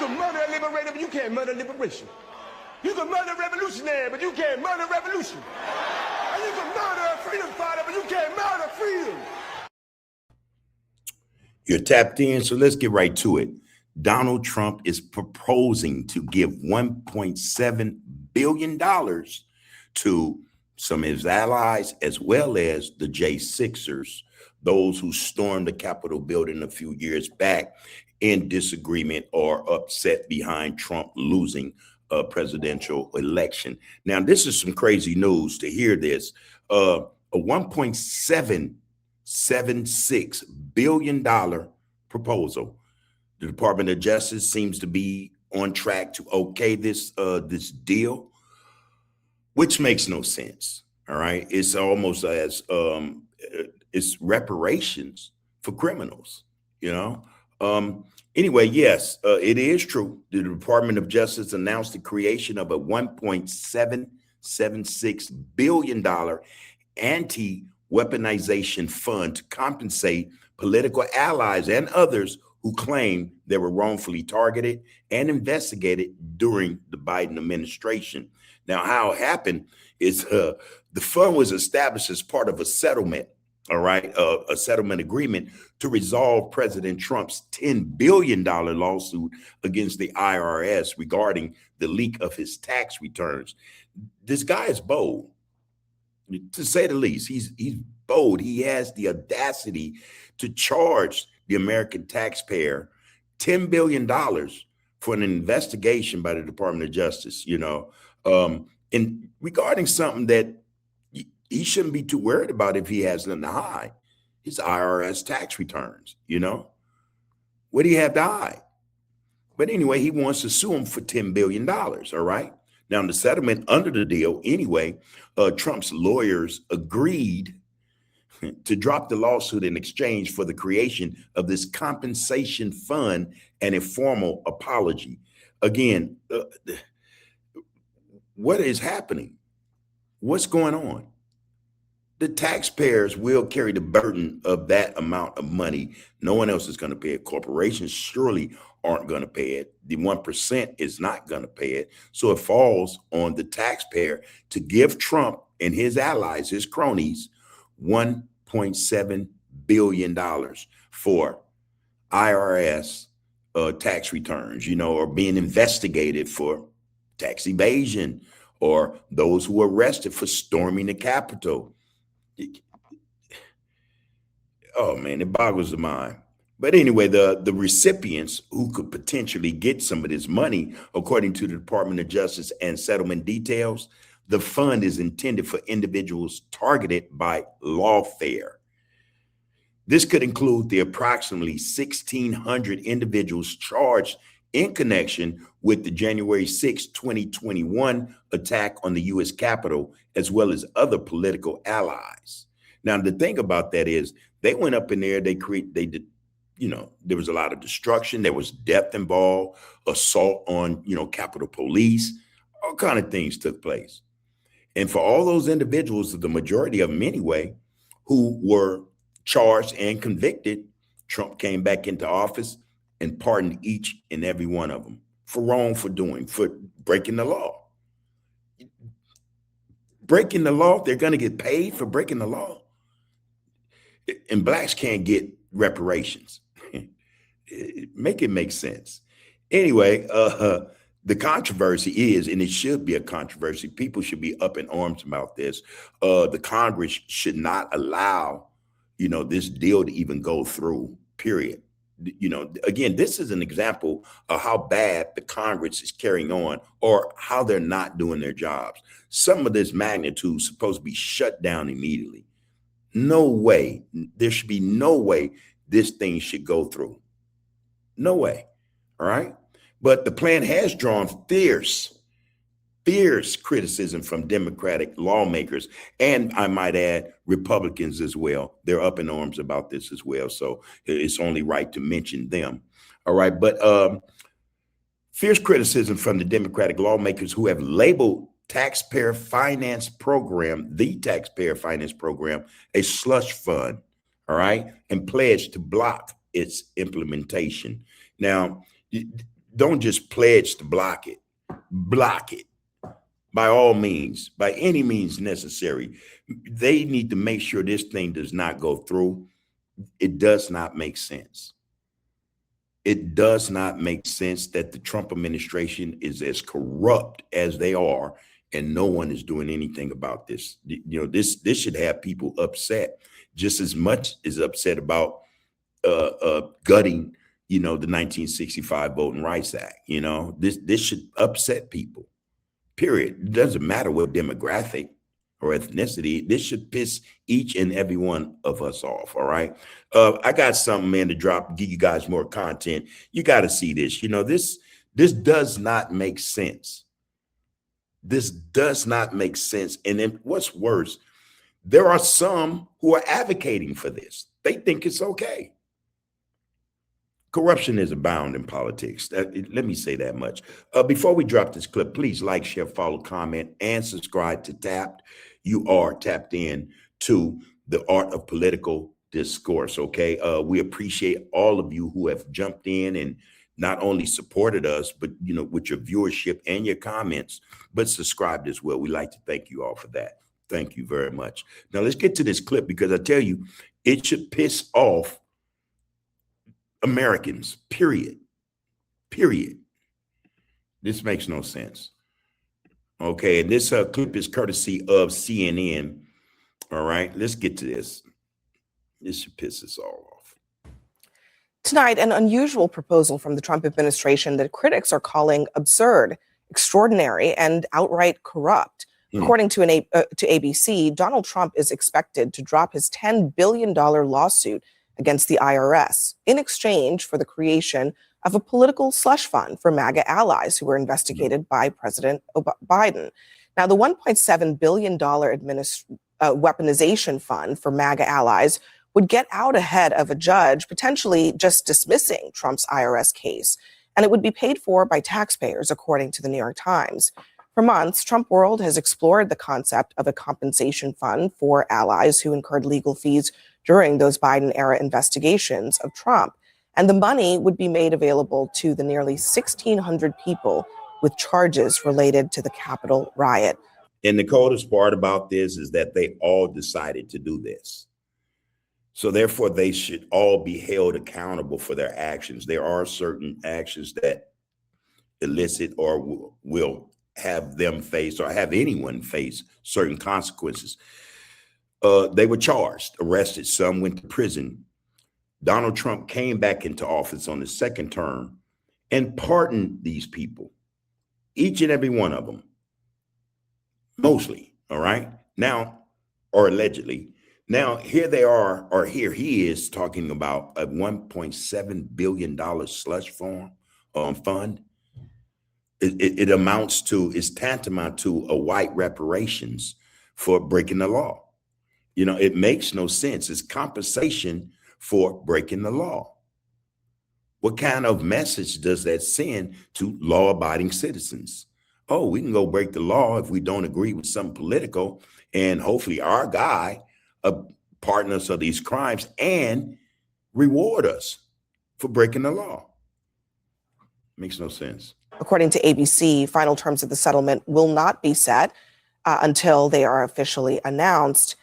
can murder a liberator, but you can't murder liberation. You can murder a revolutionary, but you can't murder revolution. And you can murder a freedom fighter, but you can't murder freedom. You're tapped in, so let's get right to it. Donald Trump is proposing to give $1.7 billion to some of his allies, as well as the J6ers, those who stormed the Capitol building a few years back in disagreement or upset behind Trump losing a presidential election. Now, this is some crazy news to hear this. A $1.776 billion proposal. The Department of Justice seems to be on track to okay this deal, which makes no sense. All right, it's almost as it's reparations for criminals. You know. Anyway, yes, it is true. The Department of Justice announced the creation of a $1.776 billion anti-weaponization fund to compensate political allies and others who claim they were wrongfully targeted and investigated during the Biden administration. Now, how it happened is the fund was established as part of a settlement, all right, a settlement agreement to resolve President Trump's $10 billion lawsuit against the IRS regarding the leak of his tax returns. This guy is bold, to say the least. He's bold. He has the audacity to charge the American taxpayer $10 billion for an investigation by the Department of Justice, you know, and regarding something that he shouldn't be too worried about if he has nothing to hide. His IRS tax returns, you know. What do you have to hide? But anyway, he wants to sue him for $10 billion, all right? Now, in the settlement under the deal, anyway, Trump's lawyers agreed to drop the lawsuit in exchange for the creation of this compensation fund and a formal apology. Again, what is happening? What's going on? The taxpayers will carry the burden of that amount of money. No one else is going to pay it. Corporations surely aren't going to pay it. The 1% is not going to pay it. So it falls on the taxpayer to give Trump and his allies, his cronies, $1.7 billion for IRS tax returns, you know, or being investigated for tax evasion, or those who were arrested for storming the Capitol. Oh man, it boggles the mind. But anyway, the recipients who could potentially get some of this money, according to the Department of Justice and settlement details, the fund is intended for individuals targeted by lawfare. This could include the approximately 1,600 individuals charged in connection with the January 6, 2021 attack on the U.S. Capitol, as well as other political allies. Now, the thing about that is they went up in there, they did, you know, there was a lot of destruction. There was death involved, assault on, you know, Capitol Police, all kind of things took place. And for all those individuals, the majority of them anyway, who were charged and convicted, Trump came back into office and pardoned each and every one of them for breaking the law. Breaking the law, they're going to get paid for breaking the law. And blacks can't get reparations. Make it make sense. Anyway, the controversy is, and it should be a controversy, people should be up in arms about this. The Congress should not allow, you know, this deal to even go through, period. You know, again, this is an example of how bad the Congress is carrying on, or how they're not doing their jobs. Some of this magnitude is supposed to be shut down immediately. No way. There should be no way this thing should go through. No way. All right. But the plan has drawn fierce criticism from Democratic lawmakers, and I might add Republicans as well. They're up in arms about this as well. So it's only right to mention them. All right. But fierce criticism from the Democratic lawmakers who have labeled the taxpayer finance program, a slush fund. All right. And pledged to block its implementation. Now, don't just pledge to block it. Block it by all means, by any means necessary. They need to make sure this thing does not go through. It does not make sense. It does not make sense that the Trump administration is as corrupt as they are, and no one is doing anything about this. You know, this should have people upset just as much as upset about gutting, you know, the 1965 Voting Rights Act. You know, this should upset people. Period. It doesn't matter what demographic or ethnicity. This should piss each and every one of us off. All right. I got something, man, to drop, give you guys more content. You got to see this. You know, this does not make sense. This does not make sense. And then what's worse, there are some who are advocating for this. They think it's okay. Corruption is abound in politics. Let me say that much. Before we drop this clip, please like, share, follow, comment, and subscribe to Tapped. You are tapped in to the art of political discourse, okay? We appreciate all of you who have jumped in and not only supported us, but, you know, with your viewership and your comments, but subscribed as well. We like to thank you all for that. Thank you very much. Now, let's get to this clip because I tell you, it should piss off Americans, period. This makes no sense. Okay, and this clip is courtesy of CNN. All right, let's get to this. This should piss us all off. Tonight, an unusual proposal from the Trump administration that critics are calling absurd, extraordinary, and outright corrupt. According to ABC, Donald Trump is expected to drop his $10 billion lawsuit against the IRS in exchange for the creation of a political slush fund for MAGA allies who were investigated by President Biden. Now, the $1.7 billion weaponization fund for MAGA allies would get out ahead of a judge potentially just dismissing Trump's IRS case, and it would be paid for by taxpayers, according to the New York Times. For months, Trump World has explored the concept of a compensation fund for allies who incurred legal fees during those Biden-era investigations of Trump, and the money would be made available to the nearly 1,600 people with charges related to the Capitol riot. And the coldest part about this is that they all decided to do this. So therefore, they should all be held accountable for their actions. There are certain actions that elicit or will have them face or have anyone face certain consequences. They were charged, arrested. Some went to prison. Donald Trump came back into office on his second term and pardoned these people, each and every one of them, mostly. All right. Now, or allegedly. Now, here they are, or here he is talking about a $1.7 billion slush fund. It amounts to, is tantamount to a white reparations for breaking the law. You know, it makes no sense. It's compensation for breaking the law. What kind of message does that send to law-abiding citizens? Oh, we can go break the law if we don't agree with something political, and hopefully our guy pardon us of these crimes and reward us for breaking the law. Makes no sense. According to ABC, final terms of the settlement will not be set until they are officially announced.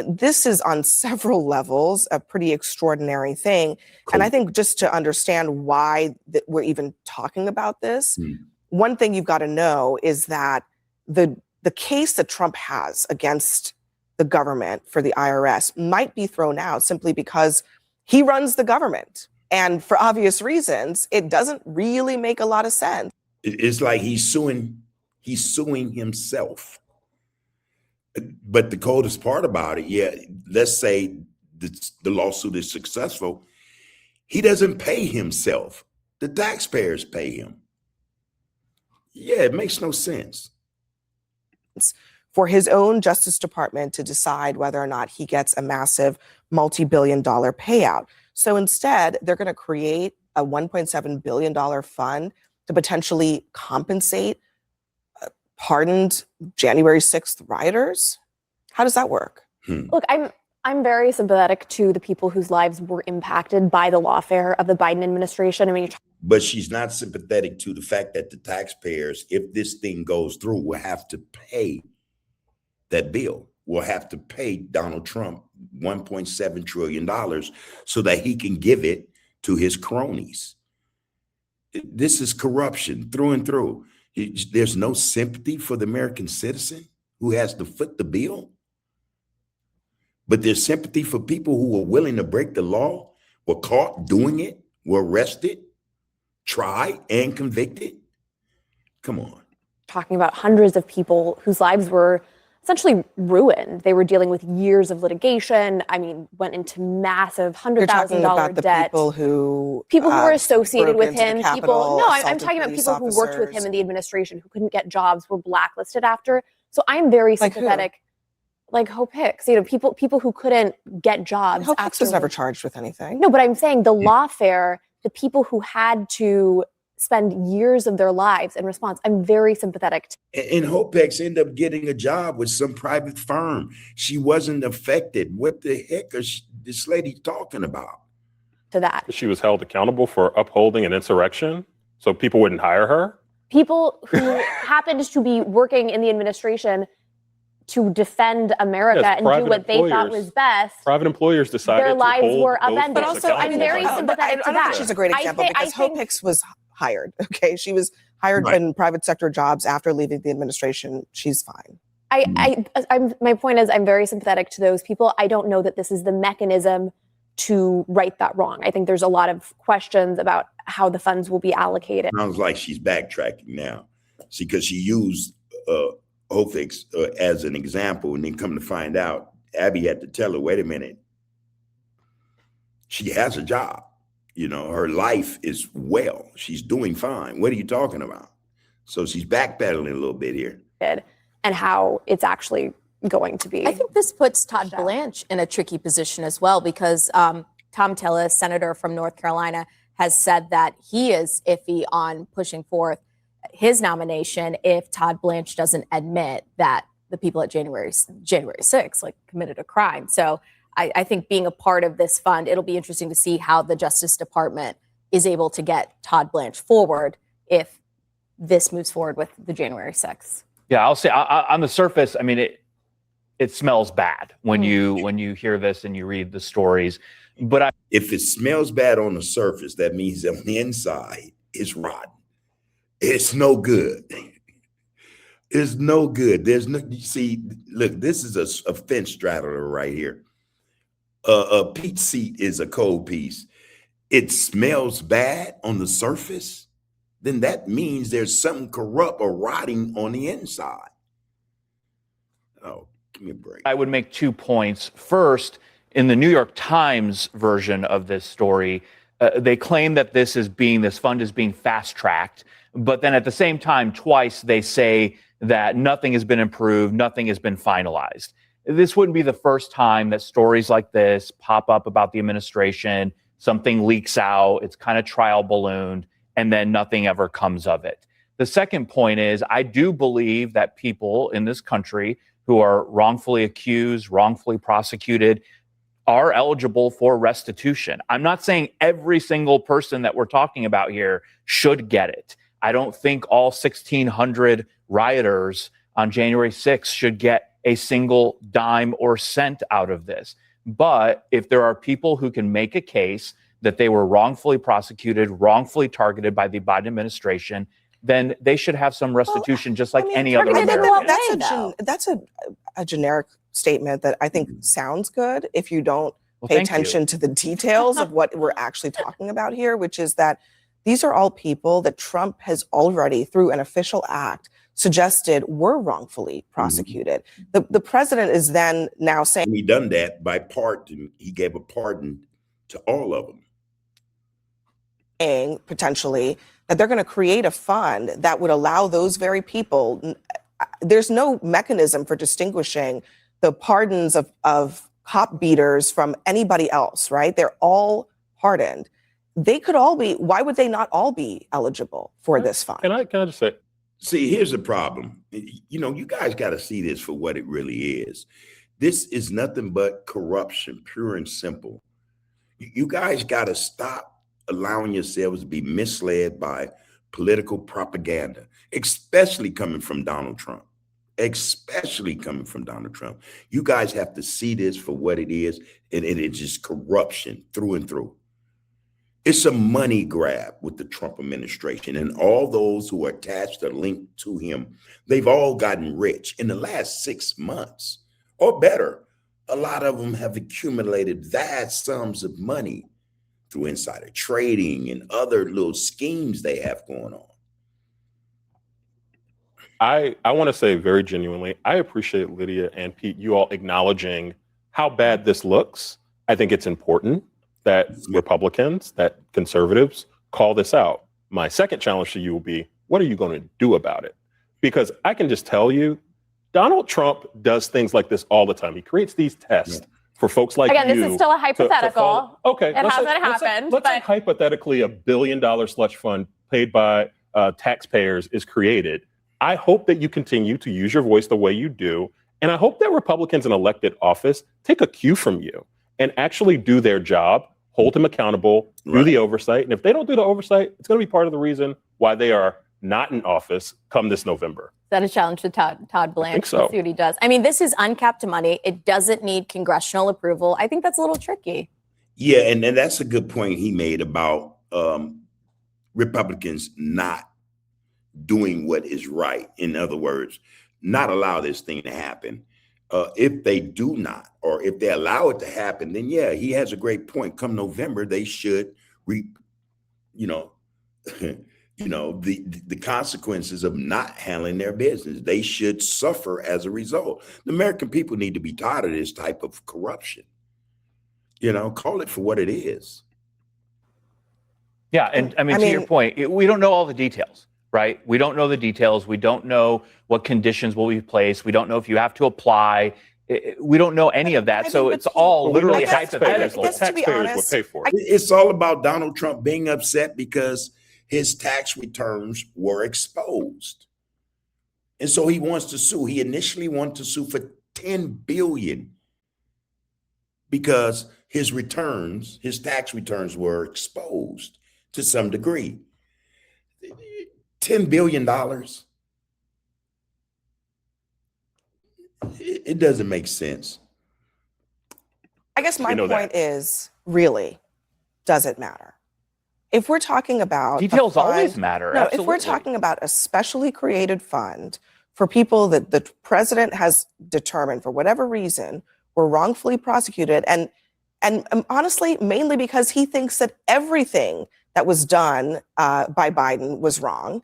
This is on several levels a pretty extraordinary thing. Cool. And I think just to understand why we're even talking about this, one thing you've got to know is that the case that Trump has against the government for the IRS might be thrown out simply because he runs the government. And for obvious reasons, it doesn't really make a lot of sense. It's like he's suing himself. But the coldest part about it, yeah, let's say the lawsuit is successful. He doesn't pay himself. The taxpayers pay him. Yeah, it makes no sense. For his own Justice Department to decide whether or not he gets a massive multi-billion-dollar payout. So instead, they're going to create a $1.7 billion fund to potentially compensate pardoned January 6th rioters. How does that work? Look, I'm very sympathetic to the people whose lives were impacted by the lawfare of the Biden administration. I mean, but she's not sympathetic to the fact that the taxpayers, if this thing goes through, will have to pay that bill. Will have to pay Donald Trump $1.7 trillion so that he can give it to his cronies. This is corruption through and through. There's no sympathy for the American citizen who has to foot the bill. But there's sympathy for people who are willing to break the law, were caught doing it, were arrested, tried, and convicted. Come on. Talking about hundreds of people whose lives were essentially ruined. They were dealing with years of litigation. I mean, went into massive $100,000 debt. People who were associated with him. I'm talking about people who worked with him in the administration who couldn't get jobs, were blacklisted after. So I'm very sympathetic. Like Hope Hicks, people who couldn't get jobs. Hope Hicks was never charged with anything. No, but I'm saying the lawfare, the people who had to spend years of their lives in response. I'm very sympathetic. And Hope Hicks ended up getting a job with some private firm. She wasn't affected. What the heck is this lady talking about? To that. She was held accountable for upholding an insurrection, so people wouldn't hire her? People who happened to be working in the administration to defend America and do what they thought was best. Private employers decided their lives to hold were upended. But also, I'm very sympathetic to that. She's a great example because Hope Hicks was hired. Okay, she was hired in private sector jobs after leaving the administration. She's fine. My point is, I'm very sympathetic to those people. I don't know that this is the mechanism to right that wrong. I think there's a lot of questions about how the funds will be allocated. Sounds like she's backtracking now. See, because she used Hope Hicks as an example, and then come to find out, Abby had to tell her, wait a minute, she has a job. You know, her life is well. She's doing fine. What are you talking about? So she's backpedaling a little bit here. And how it's actually going to be. I think this puts Todd Blanche in a tricky position as well, because Tom Tillis, senator from North Carolina, has said that he is iffy on pushing forth his nomination if Todd Blanche doesn't admit that the people at January 6th committed a crime. So I think being a part of this fund, it'll be interesting to see how the Justice Department is able to get Todd Blanche forward if this moves forward with the January 6th. Yeah, I'll say on the surface, I mean, it smells bad when you hear this and you read the stories. But if it smells bad on the surface, that means on the inside it's rotten. It's no good. It's no good. There's no. You see, look, this is a fence straddler right here. A peach seat is a cold piece. It smells bad on the surface, then that means there's something corrupt or rotting on the inside. Oh, give me a break. I would make 2 points. First, in the New York Times version of this story, they claim that this fund is being fast-tracked, but then at the same time, twice they say that nothing has been improved, nothing has been finalized. This wouldn't be the first time that stories like this pop up about the administration, something leaks out, it's kind of trial ballooned, and then nothing ever comes of it. The second point is, I do believe that people in this country who are wrongfully accused, wrongfully prosecuted, are eligible for restitution. I'm not saying every single person that we're talking about here should get it. I don't think all 1,600 rioters on January 6th should get a single dime or cent out of this. But if there are people who can make a case that they were wrongfully prosecuted, wrongfully targeted by the Biden administration, then they should have some restitution, just like any other American. That's a generic statement that I think sounds good if you don't pay attention to the details of what we're actually talking about here, which is that these are all people that Trump has already, through an official act, suggested were wrongfully prosecuted. The president is then now saying he done that by pardon. He gave a pardon to all of them. Potentially that they're going to create a fund that would allow those very people. There's no mechanism for distinguishing the pardons of cop beaters from anybody else, right? They're all pardoned. They could all be. Why would they not all be eligible for this fund? Can I just say? See, here's the problem. You know, you guys got to see this for what it really is. This is nothing but corruption, pure and simple. You guys got to stop allowing yourselves to be misled by political propaganda, especially coming from Donald Trump. Especially coming from Donald Trump. You guys have to see this for what it is, and it's just corruption through and through. It's a money grab with the Trump administration, and all those who are attached or linked to him, they've all gotten rich in the last 6 months or better. A lot of them have accumulated vast sums of money through insider trading and other little schemes they have going on. I want to say very genuinely, I appreciate Lydia and Pete, you all acknowledging how bad this looks. I think it's important that Republicans, that conservatives call this out. My second challenge to you will be, what are you going to do about it? Because I can just tell you, Donald Trump does things like this all the time. He creates these tests for folks like you. Again, this is still a hypothetical. Okay. It hasn't happened. Let's say hypothetically $1 billion slush fund paid by taxpayers is created. I hope that you continue to use your voice the way you do. And I hope that Republicans in elected office take a cue from you and actually do their job, hold them accountable, do the oversight. And if they don't do the oversight, it's going to be part of the reason why they are not in office come this November. Is that a challenge to Todd Blanche? I think so. Let's see what he does. I mean, this is uncapped money. It doesn't need congressional approval. I think that's a little tricky. Yeah, and that's a good point he made about Republicans not doing what is right. In other words, not allow this thing to happen. If they do not, or if they allow it to happen, then yeah, he has a great point. Come November, they should reap, the consequences of not handling their business. They should suffer as a result. The American people need to be tired of this type of corruption. Call it for what it is. Yeah, and I mean, to your point, we don't know all the details. Right? We don't know the details. We don't know what conditions will be placed. We don't know if you have to apply. We don't know any of that. So it's all literally hypothetical. Taxpayers will pay for it. It's all about Donald Trump being upset because his tax returns were exposed. And so he wants to sue. He initially wanted to sue for $10 billion because his tax returns were exposed to some degree. $10 billion. It doesn't make sense. I guess my point is, really, does it matter? If we're talking about details always matter. No, if we're talking about a specially created fund for people that the president has determined for whatever reason were wrongfully prosecuted, and honestly, mainly because he thinks that everything that was done by Biden was wrong.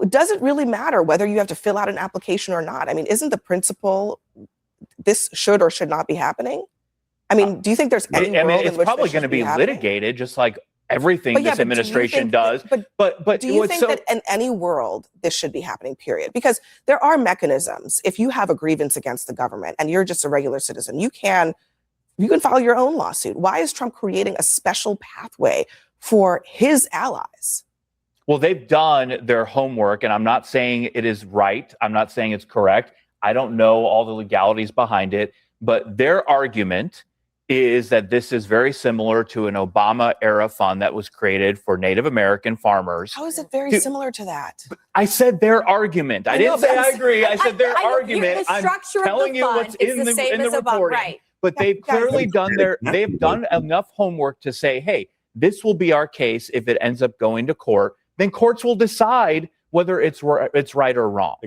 Does it really matter whether you have to fill out an application or not? I mean, isn't the principle this should or should not be happening? I mean, do you think there's any world in it's which probably going to be litigated, just like everything this administration does. But do you think that in any world this should be happening, period? Because there are mechanisms. If you have a grievance against the government and you're just a regular citizen, you can file your own lawsuit. Why is Trump creating a special pathway for his allies? Well, they've done their homework, and I'm not saying it is right. I'm not saying it's correct. I don't know all the legalities behind it, but their argument is that this is very similar to an Obama-era fund that was created for Native American farmers. How is it very similar to that? I said their argument. I didn't say I agree. I said their argument. The structure I'm telling you what's in the reporting. Right. But they've clearly they've done enough homework to say, hey, this will be our case if it ends up going to court. Then courts will decide whether it's right or wrong.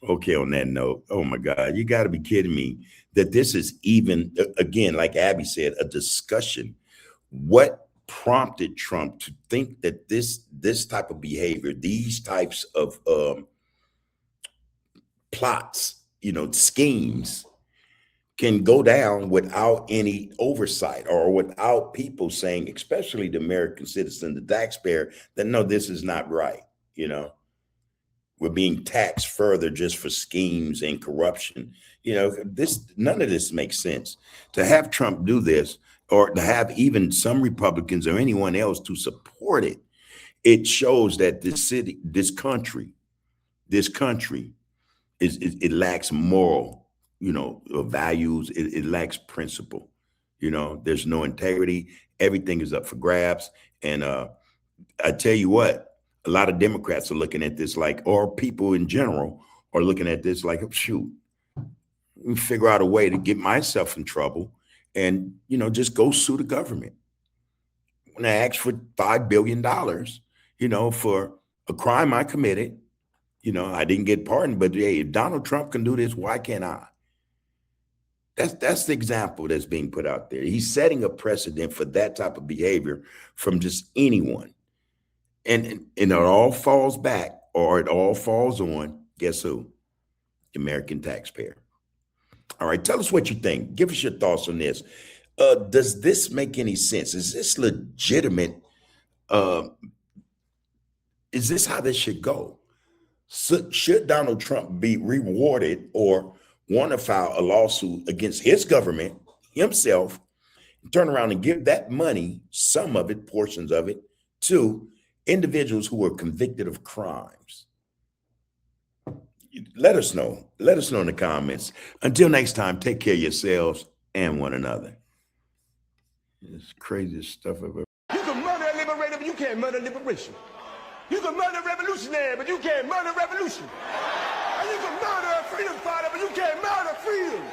Okay, on that note, oh my God, you got to be kidding me that this is even, again, like Abby said, a discussion. What prompted Trump to think that this type of behavior, these types of plots, schemes can go down without any oversight or without people saying, especially the American citizen, the taxpayer, that no, this is not right. We're being taxed further just for schemes and corruption. None of this makes sense. To have Trump do this, or to have even some Republicans or anyone else to support it, it shows that this country, it lacks moral, values. It lacks principle. There's no integrity. everything is up for grabs. And I tell you what, a lot of Democrats are looking at this like, or people in general are looking at this like, oh, shoot, let me figure out a way to get myself in trouble and, you know, just go sue the government. When I asked for $5 billion, you know, for a crime I committed, you know, I didn't get pardoned, but hey, if Donald Trump can do this, why can't I? That's the example that's being put out there. He's setting a precedent for that type of behavior from just anyone. And it all falls back, or it all falls on, guess who? The American taxpayer. All right, tell us what you think. Give us your thoughts on this. Does this make any sense? Is this legitimate? Is this how this should go? So, should Donald Trump be rewarded or want to file a lawsuit against his government, himself, turn around and give that money, some of it, portions of it, to individuals who were convicted of crimes? Let us know. Let us know in the comments. Until next time, take care of yourselves and one another. It's craziest stuff I've ever. You can murder a liberator, but you can't murder liberation. You can murder a revolutionary, but you can't murder revolution. And you can murder a freedom fighter, but you can't murder freedom.